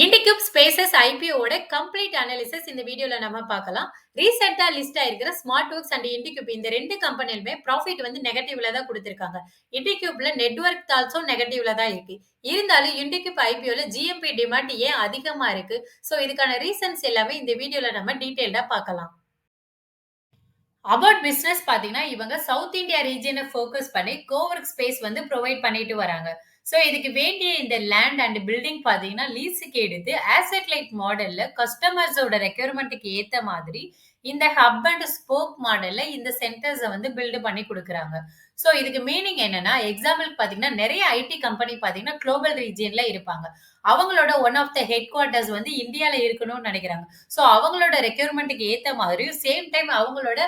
IndiCube Spaces IPO-ஓட complete analysis இந்த வீடியோல நம்ம பார்க்கலாம். ரீசென்ட்டா லிஸ்ட் ஆயிருக்கிற ஸ்மார்ட் ஒர்க்ஸ் அண்ட் IndiCube இந்த 2 கம்பெனிலுமே ப்ராஃபிட் வந்து நெகட்டிவ்ல தான் குடுத்திருக்காங்க. IndiCubeல நெட்வொர்க் ஆல்சோ நெகட்டிவ்ல தான் இருக்கு. இருந்தாலும் IndiCube IPOல GMP டிமாண்ட் ஏன் அதிகமா இருக்கு? சோ இதுக்கான ரீசன்ஸ் எல்லாமே இந்த வீடியோல நம்ம டீடைல்டா பார்க்கலாம். அபவுட் பிசினஸ் பார்த்தீங்கன்னா, இவங்க சவுத் இந்தியா ரீஜியன ஃபோக்கஸ் பண்ணி கோவொர்க் ஸ்பேஸ் வந்து புரொவைட் பண்ணிட்டு வராங்க. சோ இதுக்கு வேண்டிய இந்த லேண்ட் அண்ட் பில்டிங் பார்த்தீங்கன்னா, லீஸுக்கு எடுத்து அசெட் லைட் மாடல்ல கஸ்டமர்ஸோட ரெக்யர்மென்ட்க்கு ஏத்த மாதிரி இந்த ஹப் அண்ட் ஸ்போக் மாடல்ல இந்த சென்டர்ஸ வந்து பில்ட் பண்ணி குடுக்குறாங்க. சோ இதுக்கு மீனிங் என்னன்னா, எக்ஸாம்பிள்க்கு பார்த்தீங்கன்னா, நெறைய ஐடி கம்பெனி பார்த்தீங்கன்னா, குளோபல் ரீஜியன்ல இருப்பாங்க. அவங்களோட one of the headquarters வந்து இந்தியால இருக்கணும்னு நெனைக்கிறாங்க. சோ அவங்களோட ரெக்யர்மென்ட்க்கு ஏத்த மாதிரியும், சேம் டைம் அவங்களோட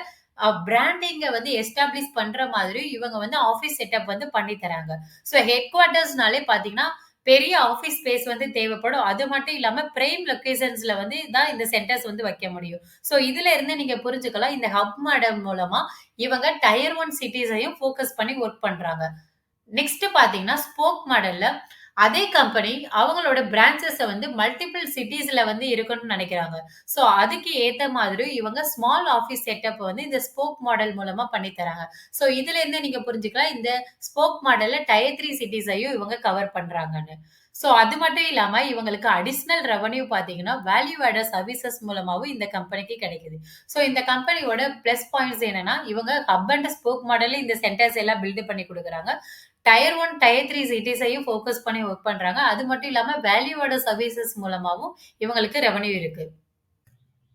பிராண்டிங்க வந்து எஸ்டாப்ளிஷ் பண்ற மாதிரி இவங்க வந்து ஆஃபீஸ் செட்டப் வந்து பண்ணி தராங்க. சோ ஹெட் குவார்ட்டர்ஸ்னாலே பார்த்தீங்கன்னா, பெரிய ஆஃபீஸ் ஸ்பேஸ் வந்து தேவைப்படும். அது மட்டும் இல்லாம பிரைம் லொகேஷன்ஸ்ல வந்து தான் இந்த சென்டர்ஸ் வந்து வைக்க முடியும். சோ இதுல இருந்து நீங்க புரிஞ்சுக்கலாம். இந்த ஹப் மாடல் மூலமா இவங்க டயர் 1 சிட்டீஸையும் ஃபோக்கஸ் பண்ணி வொர்க் பண்றாங்க. நெக்ஸ்ட் பார்த்தீங்கன்னா, ஸ்போக் மாடல்ல அதே கம்பெனி அவங்களோட பிரான்ச்சஸ வந்து மல்டிபிள் சிட்டீஸ்ல வந்து இருக்கணும்னு நெனைக்கிறாங்க. சோ அதுக்கு ஏத்த மாதிரி இவங்க ஸ்மால் ஆஃபீஸ் செட்டப் வந்து இந்த ஸ்போக் மாடல் மூலமா பண்ணி தராங்க. சோ இதுலேருந்தே நீங்க புரிஞ்சுக்கலாம், இந்த ஸ்போக் மாடல்ல டயர் 3 சிட்டீஸையும் இவங்க கவர் பண்றாங்கன்னு. சோ அது மட்டும் இல்லாம இவங்களுக்கு அடிஷனல் ரெவென்யூ பார்த்தீங்கன்னா, வேல்யூ ஆடட் சர்விசஸ் மூலமாவும் இந்த கம்பெனிக்கு கிடைக்குது. சோ இந்த கம்பெனியோட பிளஸ் பாயிண்ட்ஸ் என்னன்னா, இவங்க ஹப் அண்ட் ஸ்போக் மாடல்ல இந்த சென்டர்ஸ் எல்லாம் பில்ட் பண்ணி குடுக்குறாங்க. டயர் 1, டயர் 3 சிட்டீஸையும் ஃபோக்கஸ் பண்ணி வொர்க் பண்றாங்க. அது மட்டும் இல்லாம வேல்யூ ஆடட் சர்விசஸ் மூலமாவும் இவங்களுக்கு ரெவென்யூ இருக்கு.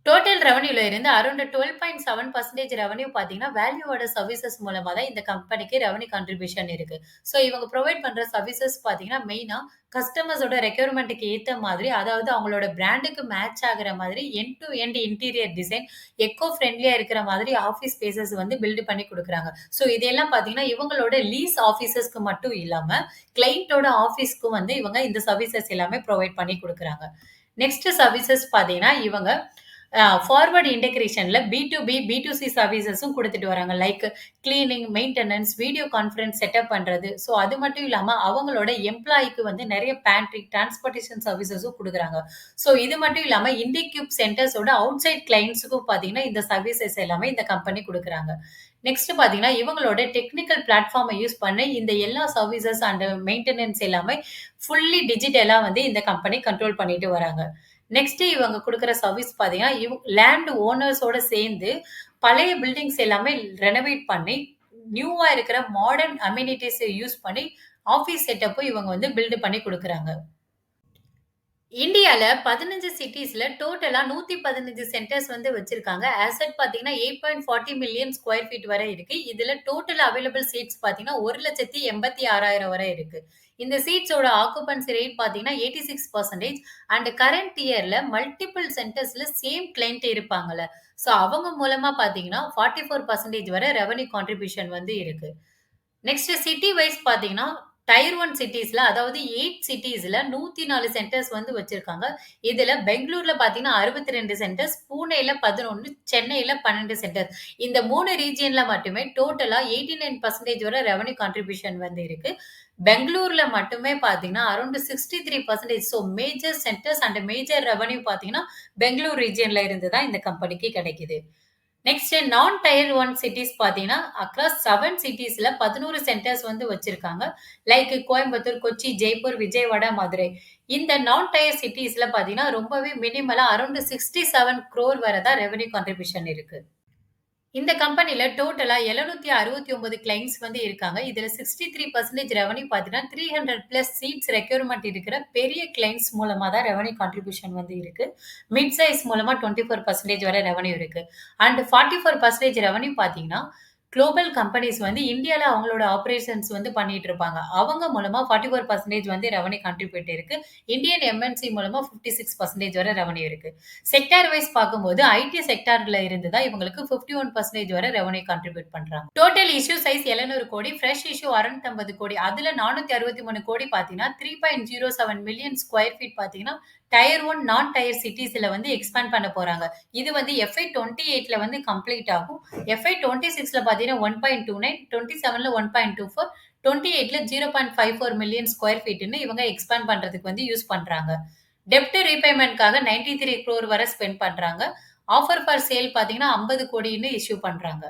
டோட்டல் ரெவென்யூல இருந்து அரவுண்ட் 12.7% ரெவென்யூ பார்த்தீங்கன்னா, வேல்யூ ஆடட் சர்விசஸ் மூலமா தான் இந்த கம்பெனிக்கு ரெவென்யூ கான்ட்ரிபியூஷன் இருக்கு. சோ இவங்க புரொவைட் பண்ற சர்விசஸ் பார்த்தீங்கன்னா, மெயினா கஸ்டமர்ஸோட ரெக்யர்மென்ட்க்கு ஏத்த மாதிரி, அதாவது அவங்களோட பிராண்டுக்கு மேட்ச் ஆகுற மாதிரி end to end interior design, eco ஃப்ரெண்ட்லியா இருக்கிற மாதிரி ஆஃபீஸ் ஸ்பேஸஸ் வந்து பில்ட் பண்ணி குடுக்குறாங்க. சோ இதெல்லாம் பார்த்தீங்கன்னா, இவங்களோட லீஸ் ஆஃபீஸஸ்க்கு மட்டும் இல்லாம, கிளையன்ட்டோட ஆஃபீஸ்க்கும் வந்து இவங்க இந்த சர்விசஸ் எல்லாமே புரொவைட் பண்ணி குடுக்குறாங்க. நெக்ஸ்ட் சர்விசஸ் பார்த்தீங்கன்னா, இவங்க ஃபார்வர்ட் இன்டகிரேஷன்ல பி2பி, பி2சி சர்விசஸும் குடுத்துட்டு வராங்க. Like cleaning, maintenance, video conference setup பண்றது. சோ அது மட்டும் இல்லாம அவங்களோட எம்ப்ளாயிக்கு வந்து நெறைய பேன்ட்ரி, டிரான்ஸ்போர்டேஷன் சர்விசஸும் குடுக்குறாங்க. சோ இது மட்டும் இல்லாம IndiCube சென்டர்ஸோட அவுட்சைட் கிளையன்ட்ஸ்க்கும் பார்த்தீங்கன்னா, இந்த சர்விசஸ் எல்லாமே இந்த கம்பெனி குடுக்குறாங்க. நெக்ஸ்ட் பார்த்தீங்கன்னா, இவங்களோட டெக்னிக்கல் பிளாட்ஃபார்ம யூஸ் பண்ணி இந்த எல்லா சர்விசஸ் அண்ட் மெயின்டனன்ஸ் எல்லாமே ஃபுல்லி டிஜிட்டலா வந்து இந்த கம்பெனி கண்ட்ரோல் பண்ணிட்டு வராங்க. நெக்ஸ்ட் இவங்க குடுக்குற சர்விஸ் பார்த்தீங்கன்னா, லேண்ட் ஓனர்ஸோட சேர்ந்து பழைய பில்டிங்ஸ் எல்லாமே ரெனோவேட் பண்ணி, நியூவா இருக்கிற மாடர்ன் அமெனிட்டீஸ யூஸ் பண்ணி ஆஃபீஸ் செட்டப்பும் இவங்க வந்து பில்ட் பண்ணி குடுக்குறாங்க. இந்தியால 15 சிட்டீஸ்ல டோட்டலா 115 சென்டர்ஸ் வந்து வச்சிருக்காங்க. அசெட் பார்த்தீங்கன்னா 8.40 மில்லியன் ஸ்கொயர் ஃபீட் வரை இருக்கு. இதுல டோட்டல் அவைலபிள் சீட்ஸ் பார்த்தீங்கன்னா 1,86,000 வரை இருக்கு. இந்த சீட்ஸோட ஆக்குபன்சி ரேட் பார்த்தீங்கன்னா 86% அண்ட் கரண்ட் இயர்ல மல்டிபிள் சென்டர்ஸ்ல சேம் கிளையன்ட் இருப்பாங்கல்ல. சோ அவங்க மூலமா பார்த்தீங்கன்னா 44% வரை ரெவென்யூ கான்ட்ரிபியூஷன் வந்து இருக்கு. நெக்ஸ்ட் சிட்டி வைஸ் பார்த்தீங்கன்னா, டயர் 1 சிட்டீஸ்ல அதாவது 8 சிட்டீஸ்ல 104 சென்டர்ஸ் வந்து வச்சிருக்காங்க. இதுல பெங்களூர்ல பார்த்தீங்கன்னா 62 சென்டர்ஸ், பூனேல 11, சென்னையில 12 சென்டர்ஸ். இந்த 3 ரீஜியன்ல மட்டுமே டோட்டலா 89% வரை ரெவென்யூ கான்ட்ரிபியூஷன் வந்து இருக்கு. பெங்களூர்ல மட்டுமே பார்த்தீங்கன்னா, around 63%. So major centres and major revenue பார்த்தீங்கன்னா, பெங்களூர் ரீஜியன்ல இருந்து தான் இந்த கம்பெனிக்கு கிடைக்குது. நெக்ஸ்ட் நான் டயர் 1 சிட்டீஸ் பார்த்தீங்கன்னா, அக்ராஸ் 7 சிட்டீஸ்ல 11 சென்டர்ஸ் வந்து வச்சிருக்காங்க. லைக் கோயம்புத்தூர், கொச்சி, ஜெய்ப்பூர், விஜயவாடா, மதுரை. இந்த நான் டயர் சிட்டீஸ்ல பார்த்தீங்கன்னா, ரொம்பவே மினிமலா அரவுண்ட் 67 crore வரை தான் ரெவென்யூ கான்ட்ரிபியூஷன் இருக்கு. இந்த கம்பெனில டோட்டலா 769 கிளையண்ட்ஸ் வந்து இருக்காங்க. இதுல 63% ரெவென்யூ பார்த்தீங்கன்னா, 300 பிளஸ் சீட்ஸ் ரெக்யர்மென்ட் இருக்கிற பெரிய கிளையண்ட்ஸ் மூலமா தான் ரெவென்யூ கான்ட்ரிபியூஷன் வந்து இருக்கு. மிட் சைஸ் மூலமா 24% வரை ரெவென்யூ இருக்கு. அண்ட் 44% ரெவென்யூ பார்த்தீங்கன்னா, குளோபல் கம்பெனிஸ் வந்து இந்தியால அவங்களோட ஆப்பரேஷன்ஸ் வந்து பண்ணிட்டு இருப்பாங்க. அவங்க மூலமா 44% வந்து ரெவென்யூ கான்ட்ரிபியூட் இருக்கு. இந்தியன் எம்என்சி மூலமா 56% வரை ரெவென்யூ இருக்கு. செக்டார் வைஸ் பார்க்கும்போது ஐடி செக்டார்ல இருந்து தான் இவங்களுக்கு 51% வரை ரெவென்யூ கான்ட்ரிபியூட் பண்றாங்க. டோட்டல் இஷ்யூ சைஸ் 700 கோடி, ஃப்ரெஷ் இஷ்யூ 650 கோடி. அதுல 463 கோடி பார்த்தீங்கன்னா 3.07 மில்லியன் ஸ்கொயர் ஃபீட் பார்த்தீங்கன்னா டயர் 1 நான் டயர் சிட்டீஸ்ல வந்து எக்ஸ்பேண்ட் பண்ண போறாங்க. இது வந்து FY 28ல வந்து கம்ப்ளீட் ஆகும். FY 26ல பார்த்தீங்கன்னா 1.29, 27ல 1.24, 28ல 0.54 மில்லியன் ஸ்கொயர் ஃபீட்ன்னு இவங்க எக்ஸ்பேண்ட் பண்றதுக்கு வந்து யூஸ் பண்றாங்க. டெப்ட் ரீபேமெண்ட்காக 93 crore வரை ஸ்பெண்ட் பண்றாங்க. ஆஃபர் ஃபார் சேல் பார்த்தீங்கன்னா 50 கோடின்னு இஷ்யூ பண்றாங்க.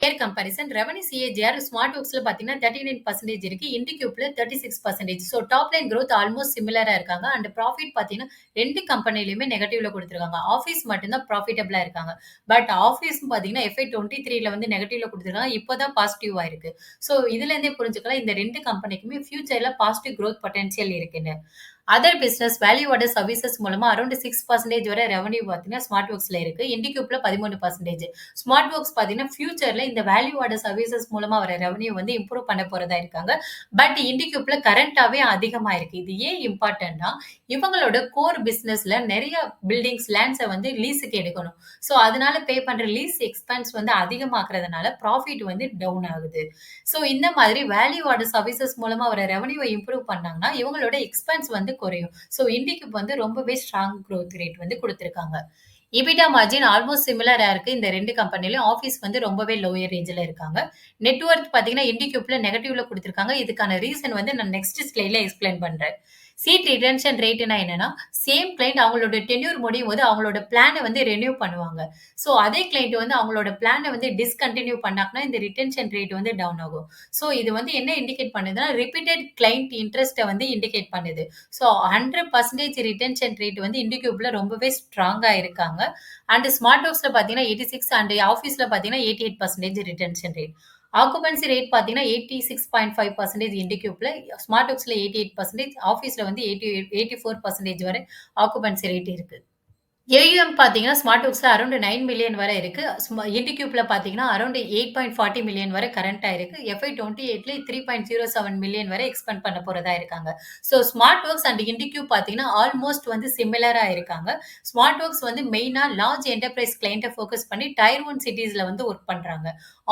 Year comparison revenue CAGR smart ஒர்க்ஸ்ல பாத்தீங்கன்னா 39% இருக்கு. இண்டிகியூப்ல 36%. So top line growth almost சிமிலரா இருக்காங்க. அண்ட் ப்ராஃபிட் பாத்தீங்கன்னா 2 கம்பெனிலயுமே நெகட்டிவ்ல குடுத்திருக்காங்க. ஆஃபீஸ் மட்டும் தான் ப்ராஃபிட்டபிளா இருக்காங்க. பட் ஆஃபீஸ் பாத்தீங்கன்னா FY 23ல வந்து நெகட்டிவ்ல குடுத்திருக்காங்க. இப்பதான் பாசிட்டிவா இருக்கு. ஸோ இதுல இருந்தே புரிஞ்சுக்கலாம் இந்த 2 கம்பெனிக்குமே ஃபியூச்சர்ல பாசிட்டிவ் growth பொட்டன்ஷியல் இருக்குன்னு. Other business value added services மூலமா அரௌண்ட் 6% வரை ரெவன்யூ பார்த்தீங்கன்னா ஸ்மார்ட் ஒர்க்ஸ்ல இருக்கு. இண்டிகூப்ல 13%. ஸ்மார்ட் ஒர்க்ஸ் பார்த்தீங்கன்னா ஃபியூச்சர்ல இந்த வேல்யூ ஆடட் சர்வீசஸ் மூலமா வர ரெவன்யூ வந்து இம்ப்ரூவ் பண்ண போறதா இருக்காங்க. பட் இண்டிகூப்ல கரண்டாவே அதிகமா இருக்கு. இது ஏன் இம்பார்ட்டன்ட்னா இவங்களோட கோர் பிசினஸ்ல நிறைய பில்டிங்ஸ் லேண்ட்ஸை வந்து லீஸுக்கு எடுக்கணும். ஸோ அதனால பே பண்ற லீஸ் எக்ஸ்பென்ஸ் வந்து அதிகமாக்குறதுனால ப்ராஃபிட் வந்து டவுன் ஆகுது. ஸோ இந்த மாதிரி வேல்யூ ஆடட் சர்வீசஸ் மூலமா வர ரெவன்யூவை இம்ப்ரூவ் பண்ணாங்கன்னா இவங்களோட எக்ஸ்பென்ஸ் வந்து குறையும். ஸோ இண்டிக்கு வந்து ரொம்பவே ஸ்ட்ராங் growth ரேட் வந்து குடுத்திருக்காங்க. EBITDA மார்ஜின் ஆல்மோஸ்ட் சிமிலரா இருக்கு. இந்த 2 கம்பெனிலயும் ஆஃபீஸ் வந்து ரொம்பவே லோயர் ரேஞ்ச்ல இருக்காங்க. நெட் வொர்த் பார்த்தீங்கன்னா இண்டிகூப்ல நெகட்டிவ்ல குடுத்திருக்காங்க. இதுக்கான ரீசன் வந்து நான் நெக்ஸ்ட் ஸ்லைட்ல எக்ஸ்பிளைன் பண்றேன். சீட் ரிட்டென்ஷன் ரேட்னா என்னன்னா, சேம் கிளையண்ட் அவங்களோட டென்யூர் முடியும்போது அவங்களோட பிளான வந்து ரெனியூ பண்ணுவாங்க. ஸோ அதே கிளையண்ட் வந்து அவங்களோட பிளான வந்து டிஸ்கன்டின்யூ பண்ணாங்கன்னா, இந்த ரிட்டென்ஷன் ரேட் வந்து டவுன் ஆகும். ஸோ இது வந்து என்ன இண்டிகேட் பண்ணுதுன்னா, ரிப்பீட்டட் கிளையண்ட் இன்ட்ரெஸ்ட்ட வந்து இண்டிகேட் பண்ணுது. ஸோ 100% ரிட்டென்ஷன் ரேட் வந்து இண்டிகூப்ல ரொம்பவே ஸ்ட்ராங்கா இருக்காங்க. அண்ட் ஸ்மார்ட் ஒர்க்ஸ்ல பார்த்தீங்கன்னா 86 அண்ட் ஆஃபீஸ்ல பார்த்தீங்கன்னா 88% ரிட்டென்ஷன் ரேட். ஆக்குபன்சி ரேட் பார்த்தீங்கன்னா 86.5% இண்டிகூப்ல, ஸ்மார்ட் ஒர்க்ஸ்ல 88%, ஆஃபீஸ்ல வந்து 84% வரை ஆக்குபன்சி ரேட் இருக்கு. ஏயுஎம் பார்த்தீங்கன்னா, ஸ்மார்ட் ஒர்க்ஸ்ல அரவுண்ட் 9 மில்லியன் வரை இருக்கு. இண்டிக்யூப்ல பார்த்தீங்கன்னா, அரவுண்ட் 8.40 மில்லியன் வரை கரண்ட்டா இருக்கு. FY 28ல 3.07 மில்லியன் வரை எக்ஸ்பேண்ட் பண்ண போறதா இருக்காங்க. ஸோ ஸ்மார்ட் ஒர்க்ஸ் அண்ட் இண்டிக்யூப் பார்த்தீங்கன்னா, ஆல்மோஸ்ட் வந்து சிமிலரா இருக்காங்க. ஸ்மார்ட் ஒர்க்ஸ் வந்து மெயினா லார்ஜ் என்டர்பிரைஸ் கிளையண்ட்ட ஃபோக்கஸ் பண்ணி டயர் 1 சிட்டீஸ்ல வந்து ஒர்க் பண்றாங்க.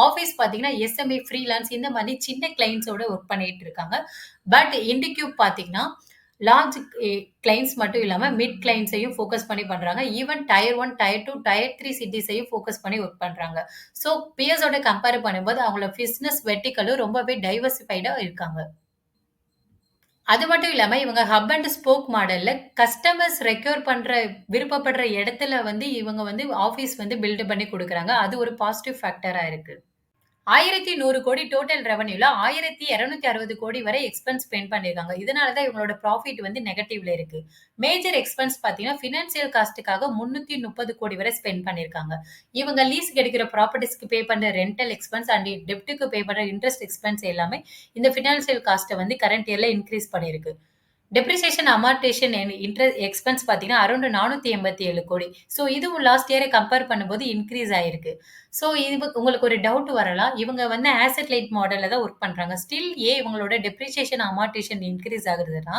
ஆஃபீஸ் பார்த்தீங்கன்னா, எஸ்எம்இ, ஃப்ரீலான்ஸ் இந்த மாதிரி சின்ன கிளையண்ட்ஸோட ஒர்க் பண்ணிட்டு இருக்காங்க. பட் இண்டிக்யூப் பார்த்தீங்கன்னா, லார்ஜ் கிளையண்ட்ஸ் மட்டும் இல்லாம மிட் கிளையண்ட்ஸையும் ஃபோக்கஸ் பண்ணி பண்றாங்க. ஈவன் டயர் 1, டயர் 2, டயர் 3 சிட்டீஸையும் ஃபோக்கஸ் பண்ணி ஒர்க் பண்றாங்க. ஸோ பியர்ஸோட கம்பேர் பண்ணும்போது அவங்களோட பிசினஸ் வெர்டிகலும் ரொம்பவே டைவர்சிஃபைடா இருக்காங்க. அது மட்டும் இல்லாம இவங்க ஹப் அண்ட் ஸ்போக் மாடல்ல கஸ்டமர்ஸ் ரெக்யூர் பண்ற விருப்பப்படுற இடத்துல வந்து இவங்க வந்து ஆஃபீஸ் வந்து பில்ட் பண்ணி குடுக்குறாங்க. அது ஒரு பாசிட்டிவ் ஃபேக்டரா இருக்கு. 1100 கோடி டோட்டல் ரெவென்யூல 1260 கோடி வரை எக்ஸ்பென்ஸ் ஸ்பெண்ட் பண்ணியிருக்காங்க. இதனால தான் இவங்களோட ப்ராஃபிட் வந்து நெகட்டிவ்ல இருக்கு. மேஜர் எக்ஸ்பென்ஸ் பார்த்தீங்கன்னா, பினான்சியல் காஸ்ட்க்காக 330 கோடி வரை ஸ்பெண்ட் பண்ணியிருக்காங்க. இவங்க லீஸ்க்கு எடுக்கிற ப்ராப்பர்ட்டீஸ்க்கு பே பண்ற ரென்டல் எக்ஸ்பென்ஸ் அண்ட் டெப்ட்க்கு பே பண்ற இன்ட்ரெஸ்ட் எக்ஸ்பென்ஸ் எல்லாமே இந்த பினான்சியல் காஸ்ட்ட வந்து கரண்ட் இயர்ல இன்கிரீஸ் பண்ணியிருக்கு. டெப்ரிசியேஷன், அமார்டேஷன் எக்ஸ்பென்ஸ் பார்த்தீங்கன்னா, அரவுண்ட் 487 கோடி. ஸோ இதுவும் லாஸ்ட் இயர கம்பேர் பண்ணும்போது இன்கிரீஸ் ஆயிருக்கு. ஸோ இது உங்களுக்கு ஒரு டவுட் வரலாம். இவங்க வந்து ஆசெட் லைட் மாடல்ல தான் ஒர்க் பண்றாங்க. ஸ்டில் ஏன் இவங்களோட டெப்ரிசியேஷன், அமார்டேஷன் இன்கிரீஸ் ஆகுதுன்னா,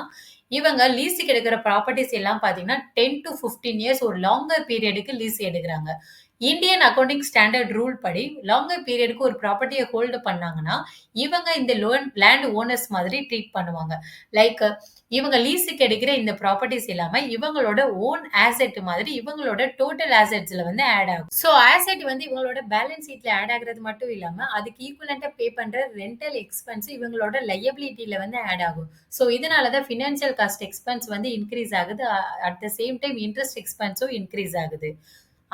இவங்க லீஸுக்கு எடுக்கிற ப்ராப்பர்ட்டீஸ் எல்லாம் பார்த்தீங்கன்னா, 10 டூ 15 இயர்ஸ் ஒரு லாங்கர் பீரியடுக்கு லீஸ் எடுக்குறாங்க. இந்தியன் அக்கவுண்டிங் ஸ்டாண்டர்ட் ரூல் படி லாங்கர் பீரியடுக்கு ஒரு ப்ராப்பர்ட்டிய ஹோல்டு பண்ணாங்கன்னா, இவங்க இந்த லேண்ட் ஓனர்ஸ் மாதிரி ட்ரீட் பண்ணுவாங்க. லைக் இவங்க லீஸுக்கு எடுக்கிற இந்த ப்ராப்பர்ட்டீஸ் எல்லாமே இவங்களோட ஓன் ஆசெட் மாதிரி இவங்களோட டோட்டல் ஆசெட்ஸ்ல வந்து ஆட் ஆகும். ஸோ ஆசெட் வந்து இவங்களோட பேலன்ஸ் ஷீட்ல ஆட் ஆகுறது மட்டும் இல்லாம, அதுக்கு ஈக்குவலன்ட்டா பே பண்ற ரென்டல் எக்ஸ்பென்ஸ் இவங்களோட லையபிலிட்டில வந்து ஆட் ஆகும். ஸோ இதனால தான் பினான்சியல் காஸ்ட் எக்ஸ்பென்ஸ் வந்து இன்கிரீஸ் ஆகுது. At the same time interest எக்ஸ்பென்ஸும் இன்கிரீஸ் ஆகுது.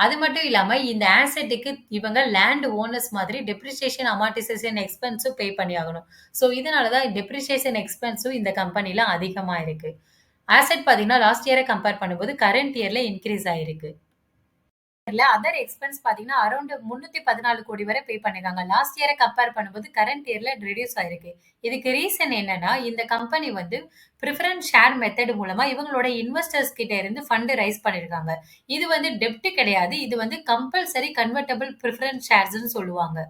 அது மட்டும் இல்லாம இந்த ஆசெட்டுக்கு இவங்க லேண்ட் ஓனர்ஸ் மாதிரி டெப்ரிசியேஷன், அமார்டைசேஷன் எக்ஸ்பென்ஸும் பே பண்ணி ஆகணும். ஸோ இதனால தான் டெப்ரிசியேஷன் எக்ஸ்பென்ஸும் இந்த கம்பெனில அதிகமா இருக்கு. ஆசெட் பார்த்தீங்கன்னா, லாஸ்ட் இயர கம்பேர் பண்ணும்போது கரண்ட் இயர்ல இன்கிரீஸ் ஆயிருக்கு. அதர் எக்ஸ்பென்ஸ் பார்த்தீங்கன்னா, அரவுண்ட் 314 கோடி வரை பே பண்ணியிருக்காங்க. லாஸ்ட் இயர கம்பேர் பண்ணும்போது கரண்ட் இயர்ல ரெடியூஸ் ஆயிருக்கு. இதுக்கு ரீசன் என்னன்னா, இந்த கம்பெனி வந்து பிரிஃபரன்ஸ் ஷேர் மெத்தட் மூலமா இவங்களோட இன்வெஸ்டர்ஸ் கிட்ட இருந்து ஃபண்ட் ரைஸ் பண்ணியிருக்காங்க. இது வந்து டெப்ட் கிடையாது. இது வந்து கம்பல்சரி கன்வெர்ட்டபிள் பிரிஃபரன்ஸ் ஷேர்ஸ்ன்னு சொல்லுவாங்க.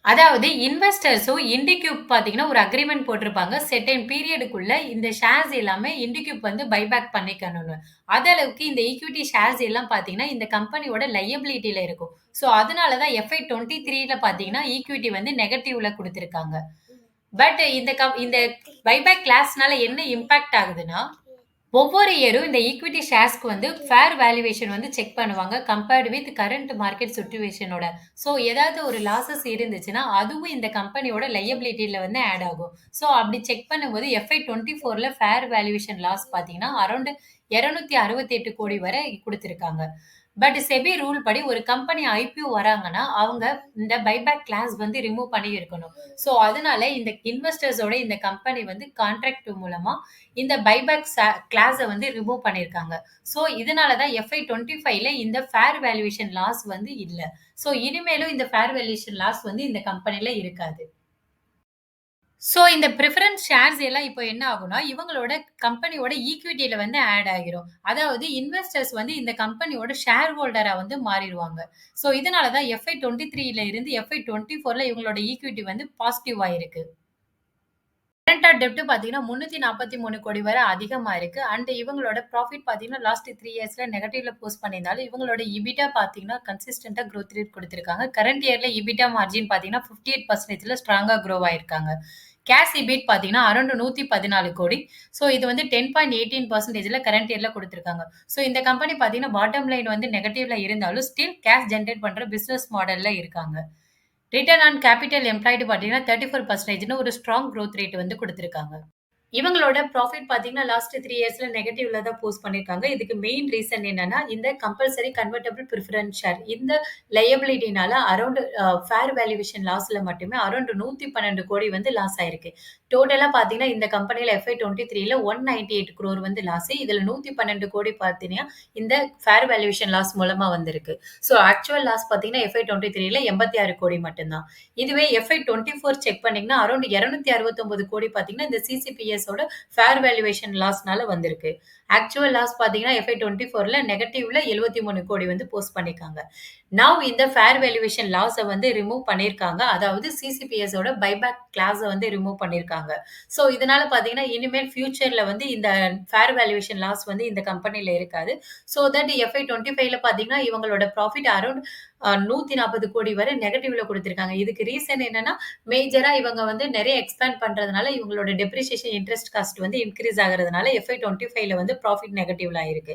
அதாவது இன்வெஸ்டர்ஸும் இண்டிக்யூப் பார்த்தீங்கன்னா, ஒரு அக்ரீமெண்ட் போட்டிருப்பாங்க. செர்டைன் பீரியடுக்குள்ள இந்த ஷேர்ஸ் எல்லாமே இண்டிக்யூப் வந்து பைபேக் பண்ணிக்கணும்னு. அது அளவுக்கு இந்த ஈக்விட்டி ஷேர்ஸ் எல்லாம் பார்த்தீங்கன்னா, இந்த கம்பெனியோட லையபிலிட்டில இருக்கும். ஸோ அதனால தான் FY 23ல பார்த்தீங்கன்னா, ஈக்விட்டி வந்து நெகட்டிவ்ல குடுத்திருக்காங்க. பட் இந்த பைபேக் கிளாஸ்னால என்ன இம்பாக்ட் ஆகுதுன்னா ஒவ்வொரு இயரும் இந்த ஈக்விட்டி ஷேர்ஸ்க்கு வந்து ஃபேர் வேல்யூவேஷன் வந்து செக் பண்ணுவாங்க. கம்பேர்ட் வித் கரண்ட் மார்க்கெட் சிட்யூவேஷனோட. ஸோ ஏதாவது ஒரு லாஸஸ் இருந்துச்சுன்னா, அதுவும் இந்த கம்பெனியோட லையபிலிட்டில வந்து ஆட் ஆகும். ஸோ அப்படி செக் பண்ணும்போது எஃப்ஐ 24ல ஃபேர் வேல்யூவேஷன் லாஸ் பார்த்தீங்கன்னா, அரவுண்ட் 268 கோடி வரை குடுத்திருக்காங்க. பட் செபி ரூல் படி ஒரு கம்பெனி ஐபிஓ வராங்கன்னா, அவங்க இந்த பைபேக் கிளாஸ் வந்து ரிமூவ் பண்ணி இருக்கணும். ஸோ அதனால இந்த இன்வெஸ்டர்ஸோட இந்த கம்பெனி வந்து கான்ட்ராக்ட் மூலமா இந்த பைபேக் கிளாஸ வந்து ரிமூவ் பண்ணியிருக்காங்க. ஸோ இதனால தான் எஃப்ஐ 25ல இந்த ஃபேர் வேல்யூவேஷன் லாஸ் வந்து இல்ல. ஸோ இனிமேலும் இந்த ஃபேர் வேல்யூவேஷன் லாஸ் வந்து இந்த கம்பெனில இருக்காது. ஸோ இந்த பிரிஃபரன்ஸ் ஷேர்ஸ் எல்லாம் இப்போ என்ன ஆகும்னா, இவங்களோட கம்பெனியோட ஈக்விட்டில வந்து ஆட் ஆகிரும். அதாவது இன்வெஸ்டர்ஸ் வந்து இந்த கம்பெனியோட ஷேர் ஹோல்டரா வந்து மாறிருவாங்க. ஸோ இதனால தான் எஃப்ஐ 23ல இருந்து எஃப்ஐ 24ல இவங்களோட ஈக்விட்டி வந்து பாசிட்டிவா இருக்கு. கரண்ட் டெப்ட் பார்த்தீங்கன்னா, 343 கோடி வரை அதிகமா இருக்கு. அண்ட் இவங்களோட ப்ராஃபிட் பார்த்தீங்கன்னா, லாஸ்ட் 3 இயர்ஸ்ல நெகட்டிவ்ல போஸ்ட் பண்ணியிருந்தாலும், இவங்களோட இபிட்டா பார்த்தீங்கன்னா, கன்சிஸ்டன்ட்டா குரோத் ரேட் குடுத்திருக்காங்க. கரண்ட் இயர்ல இபிட்டா மார்ஜின் பார்த்தீங்கன்னா, 58%ல ஸ்ட்ராங்கா குரோ ஆயிருக்காங்க. கேஷ் இபிட் பார்த்தீங்கன்னா, அரவுண்ட் 114 கோடி. ஸோ இது வந்து 10.18%ல கரண்ட் இயர்ல குடுத்திருக்காங்க. ஸோ இந்த கம்பெனி பார்த்தீங்கன்னா, பாட்டம் லைன் வந்து நெகட்டிவ்ல இருந்தாலும், ஸ்டில் கேஷ் ஜெனரேட் பண்ற பிசினஸ் மாடல்ல இருக்காங்க. ரிட்டர்ன் ஆன் கேபிட்டல் எம்ப்ளாய்டு பார்த்தீங்கன்னா 34%ன்னு ஒரு ஸ்ட்ராங் குரோத் ரேட் வந்து குடுத்திருக்காங்க. இவங்களோட ப்ராஃபிட் பார்த்தீங்கன்னா, லாஸ்ட் 3 இயர்ஸ்ல நெகட்டிவ்ல தான் போஸ்ட் பண்ணியிருக்காங்க. இதுக்கு மெயின் ரீசன் என்னன்னா, இந்த கம்பல்சரி கன்வெர்ட்டிபிள் பிரிஃபரன்ஸ் ஷேர். இந்த லயபிலிட்டினால அரவுண்ட் ஃபேர் வேல்யூவேஷன் லாஸ்ல மட்டுமே அரவுண்ட் 112 கோடி வந்து லாஸ் ஆயிருக்கு. டோட்டலா பார்த்தீங்கன்னா, இந்த கம்பெனில எஃப்ஐ 23ல 198 குரோர் வந்து லாஸ். இதுல 112 கோடி பார்த்தீங்கன்னா, இந்த ஃபேர் வேல்யூவேஷன் லாஸ் மூலமா வந்திருக்கு. ஸோ ஆக்சுவல் லாஸ் பார்த்தீங்கன்னா, எஃப்ஐ 23ல 86 கோடி மட்டும் தான். இதுவே எஃப்ஐ 24 செக் பண்ணீங்கன்னா, அரவுண்ட் 269 கோடி பார்த்தீங்கன்னா, இந்த சிசிபிஎஸ் ஓட ஃபேர் வேல்யூவேஷன் லாஸ்னால வந்திருக்கு. ஆக்சுவல் லாஸ் பார்த்தீங்கன்னா, எஃப்ஐ 24ல நெகட்டிவ்ல 73 கோடி வந்து போஸ்ட் பண்ணியிருக்காங்க. நவ் இந்த ஃபேர் வேல்யூவேஷன் லாஸ வந்து ரிமூவ் பண்ணியிருக்காங்க. அதாவது சிசிபிஎஸ் ஓட பைபேக் கிளாஸ வந்து ரிமூவ் பண்ணியிருக்காங்க. ஸோ இதனால பார்த்தீங்கன்னா, இனிமேல் ஃபியூச்சர்ல வந்து இந்த ஃபேர் வேல்யூவேஷன் லாஸ் வந்து இந்த கம்பெனில இருக்காது. ஸோ தட் எஃப்ஐ 25ல பார்த்தீங்கன்னா, இவங்களோட ப்ராஃபிட் அரவுண்ட் 140 கோடி வரை நெகட்டிவ்ல குடுத்திருக்காங்க. இதுக்கு ரீசன் என்னன்னா, மேஜரா இவங்க வந்து நெறைய எக்ஸ்பேண்ட் பண்றதுனால, இவங்களோட டெப்ரிசியேஷன் இன்ட்ரெஸ்ட் காஸ்ட் வந்து இன்கிரீஸ் ஆகுறதுனால, எஃப்ஐ 25ல வந்து ப்ராஃபிட் நெகட்டிவ்ல ஆயிருக்கு.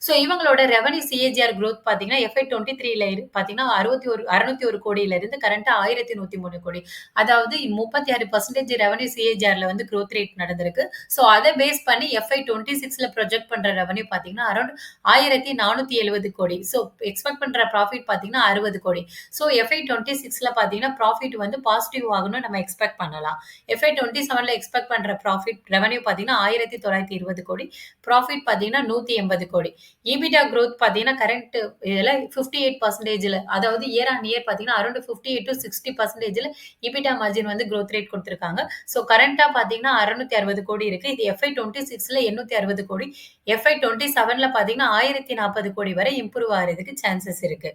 ஸோ இவங்களோட ரெவென்யூ சிஏஜிஆர் குரோத் பார்த்தீங்கன்னா, எஃப்ஐ 23ல பார்த்தீங்கன்னா, 601 கோடியில இருந்து கரண்ட்டா 1103 கோடி. அதாவது 36% ரெவென்யூ சிஏஜிஆர்ல வந்து குரோத் ரேட் நடந்திருக்கு. ஸோ அத பேஸ் பண்ணி எஃப்ஐ 26ல ப்ரொஜெக்ட் பண்ற ரெவென்யூ பார்த்தீங்கன்னா, அரவுண்ட் 1470 கோடி. ஸோ எக்ஸ்பெக்ட் பண்ற ப்ராஃபிட் பார்த்தீங்கன்னா, 60 கோடி. ஸோ எஃப்ஐ 26ல பார்த்தீங்கன்னா, ப்ராஃபிட் வந்து பாசிட்டிவ் ஆகும்னு நம்ம எக்ஸ்பெக்ட் பண்ணலாம். எஃப்ஐ 27ல எக்ஸ்பெக்ட் பண்ற ப்ராஃபிட் ரெவென்யூ பார்த்தீங்கன்னா, 1920 கோடி. ப்ராஃபிட் பார்த்தீங்கன்னா, 180 கோடி. EBITDA குரோத் பார்த்தீங்கன்னா, கரண்ட் இதுல 58%ல அதாவது இயர் ஆன் இயர் பார்த்தீங்கன்னா, அரவுண்ட் 58-60%ல EBITDA மார்ஜின் வந்து குரோத் ரேட் குடுத்திருக்காங்க. ஸோ கரண்ட்டா பார்த்தீங்கன்னா, 660 கோடி இருக்கு. இது எஃப்ஐ 26ல 860 கோடி. எஃப்ஐ 27ல பார்த்தீங்கன்னா, 1040 கோடி வரை இம்ப்ரூவ் ஆகுறதுக்கு சான்சஸ் இருக்கு.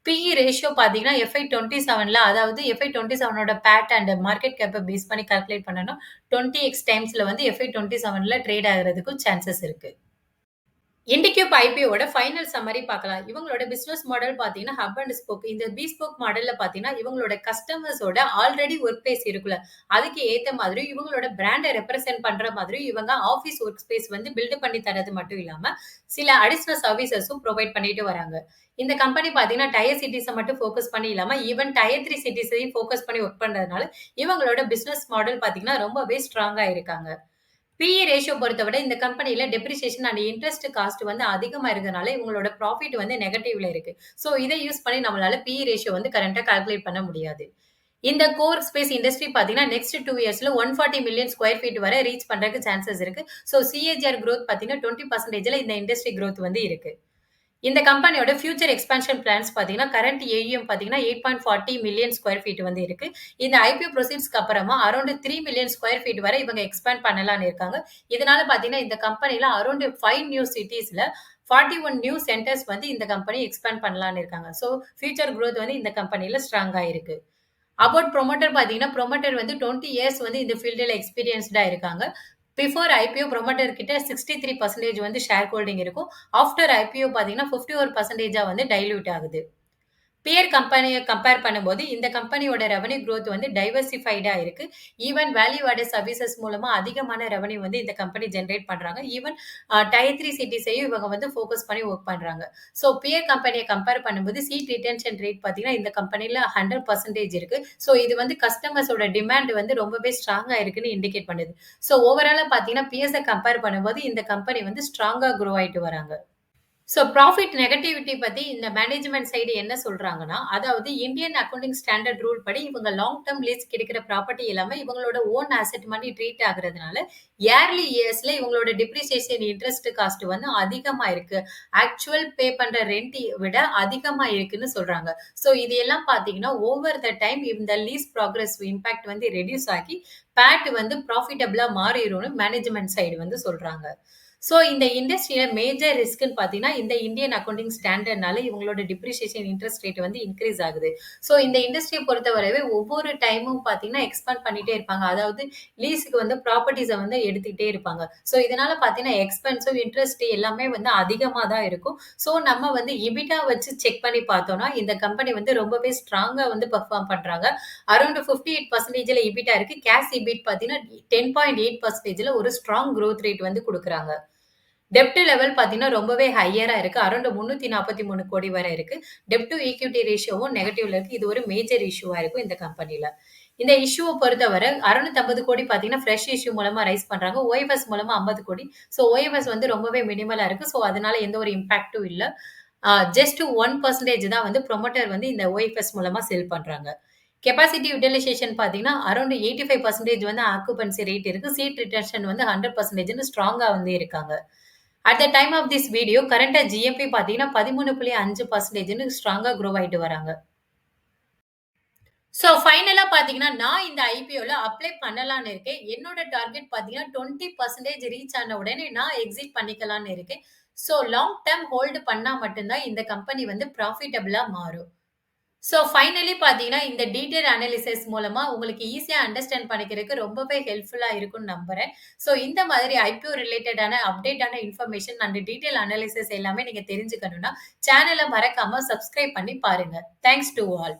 பிஇ ரேஷியோ பார்த்தீங்கன்னா, எஃப்ஐ 27ல அதாவது எஃப்ஐ 27ஓட பேட் அண்ட் மார்க்கெட் கேப்ப பேஸ் பண்ணி கால்குலேட் பண்ணோம்னா, 20x டைம்ஸ்ல வந்து எஃப்ஐ 27ல ட்ரேட் ஆகுறதுக்கும் சான்சஸ் இருக்கு. இண்டிக்யூப் ஐபிஓட ஃபைனல் சம்மரி பார்க்கலாம். இவங்களோட பிசினஸ் மாடல் பார்த்தீங்கன்னா, ஹப் அண்ட் ஸ்போக். இந்த ஸ்போக் மாடல்ல பார்த்தீங்கன்னா, இவங்களோட கஸ்டமர்ஸோட ஆல்ரெடி ஒர்க் பிளேஸ் இருக்குல்ல, அதுக்கு ஏத்த மாதிரி இவங்களோட பிராண்ட ரெப்ரசென்ட் பண்ற மாதிரி இவங்க ஆஃபீஸ் ஒர்க் ஸ்பேஸ் வந்து பில்ட் பண்ணி தர்றது மட்டும் இல்லாம, சில அடிஷனல் சர்வீசஸும் ப்ரொவைட் பண்ணிட்டு வராங்க. இந்த கம்பெனி பார்த்தீங்கன்னா, டயர் சிட்டீஸ மட்டும் ஃபோக்கஸ் பண்ணி இல்லாம, ஈவன் டயர் 3 சிட்டீஸையும் ஃபோக்கஸ் பண்ணி ஒர்க் பண்றதுனால, இவங்களோட பிசினஸ் மாடல் பார்த்தீங்கன்னா, ரொம்பவே ஸ்ட்ராங்கா இருக்காங்க. பிஇ ரேஷியோ பொறுத்தவரை இந்த கம்பெனில டெப்ரிசியேஷன் அண்ட் இன்ட்ரெஸ்ட் காஸ்ட் வந்து அதிகமா இருக்கனால, இவங்களோட ப்ராஃபிட் வந்து நெகட்டிவ்ல இருக்கு. ஸோ இத யூஸ் பண்ணி நம்மளால பிஇ ரேஷியோ வந்து கரண்ட்டா கால்குலேட் பண்ண முடியாது. இந்த கோர் ஸ்பேஸ் இண்டஸ்ட்ரி பார்த்தீங்கன்னா, நெக்ஸ்ட் 2 இயர்ஸ்ல 140 மில்லியன் ஸ்கொயர் ஃபீட் வரை ரீச் பண்றதுக்கு சான்சஸ் இருக்கு. ஸோ சிஏஜிஆர் குரோத் பார்த்தீங்கன்னா, 20%ல இந்த இண்டஸ்ட்ரி குரோத் வந்து இருக்கு. இந்த கம்பெனியோட ஃபியூச்சர் எக்ஸ்பான்ஷன் பிளான்ஸ் பார்த்தீங்கன்னா, கரண்ட் ஏயுஎம் பார்த்தீங்கன்னா 8.40 மில்லியன் ஸ்கொயர் ஃபீட் வந்து இருக்கு. இந்த ஐபிஓ ப்ரோசீட்ஸ்க்கு அப்புறமா அரவுண்ட் 3 மில்லியன் ஸ்கொயர் ஃபீட் வரை இவங்க எக்ஸ்பேண்ட் பண்ணலாம்னு இருக்காங்க. இதனால பார்த்தீங்கன்னா, இந்த கம்பெனில அரவுண்ட் 5 நியூ சிட்டீஸ்ல 41 நியூ சென்டர்ஸ் வந்து இந்த கம்பெனி எக்ஸ்பேண்ட் பண்ணலாம்னு இருக்காங்க. ஸோ ஃபியூச்சர் குரோத் வந்து இந்த கம்பெனில ஸ்ட்ராங்கா இருக்கு. அபௌட் ப்ரொமோட்டர் பார்த்தீங்கன்னா, ப்ரொமோட்டர் வந்து 20 இயர்ஸ் வந்து இந்த ஃபீல்டுல எக்ஸ்பீரியன்ஸ்டா இருக்காங்க. பிஃபோர் ஐபிஓ ப்ரொமோட்டர் கிட்ட 63% வந்து ஷேர் ஹோல்டிங் இருக்கும். ஆஃப்டர் ஐபிஓ பார்த்தீங்கன்னா, 51%ஆ வந்து டைல்யூட் ஆகுது. பியர் கம்பெனிய கம்பேர் பண்ணும்போது, இந்த கம்பெனியோட ரெவென்யூ குரோத் வந்து டைவர்சிஃபைடா இருக்கு. ஈவன் வேல்யூ ஆடட் சர்விசஸ் மூலமா அதிகமான ரெவென்யூ வந்து இந்த கம்பெனி ஜெனரேட் பண்றாங்க. ஈவன் டயர் 3 சிட்டீஸையும் இவங்க வந்து ஃபோக்கஸ் பண்ணி வொர்க் பண்றாங்க. ஸோ பியர் கம்பெனிய கம்பேர் பண்ணும்போது, சீட் ரிட்டென்ஷன் ரேட் பார்த்தீங்கன்னா, இந்த கம்பெனில 100% இருக்கு. ஸோ இது வந்து கஸ்டமர்ஸோட டிமாண்ட் வந்து ரொம்பவே ஸ்ட்ராங்கா இருக்குன்னு இண்டிகேட் பண்ணுது. ஸோ ஓவராலா பார்த்தீங்கன்னா, பியர்ஸ கம்பேர் பண்ணும்போது இந்த கம்பெனி வந்து ஸ்ட்ராங்கா குரோ ஆயிட்டு வராங்க. ஸோ ப்ராஃபிட் நெகட்டிவிட்டி பத்தி இந்த மேனேஜ்மென்ட் சைடு என்ன சொல்றாங்கன்னா, அதாவது இந்தியன் அக்கவுண்டிங் ஸ்டாண்டர்ட் ரூல் படி இவங்க லாங் டெர்ம் லீஸ் கிடைக்கிற ப்ராப்பர்ட்டி எல்லாமே இவங்களோட ஓன் அசெட் மாரி ட்ரீட் ஆகுறதுனால, இயர்ஸ்ல இவங்களோட டிப்ரிசியேஷன் இன்ட்ரெஸ்ட் காஸ்ட் வந்து அதிகமா இருக்கு. ஆக்சுவல் பே பண்ற ரென்ட் விட அதிகமா இருக்குன்னு சொல்றாங்க. ஸோ இது எல்லாம் பார்த்தீங்கன்னா, ஓவர் த டைம் இந்த லீஸ் ப்ராக்ரஸ் இம்பாக்ட் வந்து ரெட்யூஸ் ஆகி, பேட் வந்து ப்ராஃபிட்டபிளா மாறிரும்னு மேனேஜ்மென்ட் சைடு வந்து சொல்றாங்க. ஸோ இந்த இண்டஸ்ட்ரியில மேஜர் ரிஸ்க்ன்னு பார்த்தீங்கன்னா, இந்த இந்தியன் அக்கவுண்டிங் ஸ்டாண்டர்ட்னால இவங்களோட டிப்ரிசியேஷன் இன்ட்ரெஸ்ட் ரேட் வந்து இன்கிரீஸ் ஆகுது. ஸோ இந்த இண்டஸ்ட்ரிய பொறுத்தவரைவே ஒவ்வொரு டைமும் பார்த்தீங்கன்னா, எக்ஸ்பேண்ட் பண்ணிட்டே இருப்பாங்க. அதாவது லீஸுக்கு வந்து ப்ராப்பர்ட்டீஸ வந்து எடுத்துக்கிட்டே இருப்பாங்க. ஸோ இதனால பார்த்தீங்கன்னா, எக்ஸ்பென்சிவ் இன்ட்ரெஸ்ட் எல்லாமே வந்து அதிகமா தான் இருக்கும். ஸோ நம்ம வந்து எபிட்டா வச்சு செக் பண்ணி பார்த்தோம்னா, இந்த கம்பெனி வந்து ரொம்பவே ஸ்ட்ராங்கா வந்து பெர்ஃபார்ம் பண்றாங்க. அரவுண்ட் 58%ல எபிட்டா இருக்கு. கேஷ் எபிட் பார்த்தீங்கன்னா, 10.8%ல ஒரு ஸ்ட்ராங் குரோத் ரேட் வந்து குடுக்குறாங்க. டெப்ட் லெவல் பார்த்தீங்கன்னா, ரொம்பவே ஹையரா இருக்கு. அரவுண்ட் 343 கோடி வரை இருக்கு. டெப்ட் டூ ஈக்விட்டி ரேஷியோவும் நெகட்டிவ்ல இருக்கு. இது ஒரு மேஜர் இஷ்யூவா இருக்கும் இந்த கம்பெனில. இந்த இஷ்யூவ பொறுத்தவரை 650 கோடி பார்த்தீங்கன்னா, ஃப்ரெஷ் இஷ்யூ மூலமா ரைஸ் பண்றாங்க. ஓஎஃப்எஸ் மூலமா 50 கோடி. ஸோ ஓஎஃப்எஸ் வந்து ரொம்பவே மினிமலா இருக்கு. ஸோ அதனால எந்த ஒரு இம்பாக்டும் இல்ல. ஜஸ்ட் 1% தான் வந்து புரமோட்டர் வந்து இந்த ஓஎஃப்எஸ் மூலமா செல் பண்றாங்க. கெபாசிட்டி யுட்டிலைசேஷன் பார்த்தீங்கன்னா, அரவுண்ட் 85% வந்து ஆக்குபன்சி ரேட் இருக்கு. சீட் ரிட்டன்ஷன் வந்து 100%ன்னு ஸ்ட்ராங்கா வந்து இருக்காங்க. At the time of this video கரண்ட்டா ஜிஎம்பி பார்த்தீங்கன்னா 13.5%ன்னு ஸ்ட்ராங்கா குரோ ஆயிட்டு வராங்க. ஸோ ஃபைனலா பார்த்தீங்கன்னா, நான் இந்த ஐபிஓல அப்ளை பண்ணலான்னு இருக்கேன். என்னோட டார்கெட் பார்த்தீங்கன்னா 20% ரீச் ஆன உடனே நான் எக்ஸிட் பண்ணிக்கலான்னு இருக்கேன். ஸோ லாங் டெர்ம் ஹோல்டு பண்ணா மட்டும் தான் இந்த கம்பெனி வந்து ப்ராஃபிட்டபிளா மாறும். ஸோ ஃபைனலி பார்த்தீங்கன்னா, இந்த டீட்டெயில் அனாலிசிஸ் மூலமா உங்களுக்கு ஈஸியா அண்டர்ஸ்டாண்ட் பண்ணிக்கிறதுக்கு ரொம்பவே ஹெல்ப்ஃபுல்லா இருக்கும்னு நம்புறேன். ஸோ இந்த மாதிரி ஐபிஓ ரிலேட்டடான அப்டேட்டான இன்ஃபர்மேஷன் அண்ட் டீட்டெயில் அனாலிசிஸ் எல்லாமே நீங்க தெரிஞ்சுக்கணும்னா, சேனல மறக்காம சப்ஸ்கிரைப் பண்ணி பாருங்க. Thanks to all.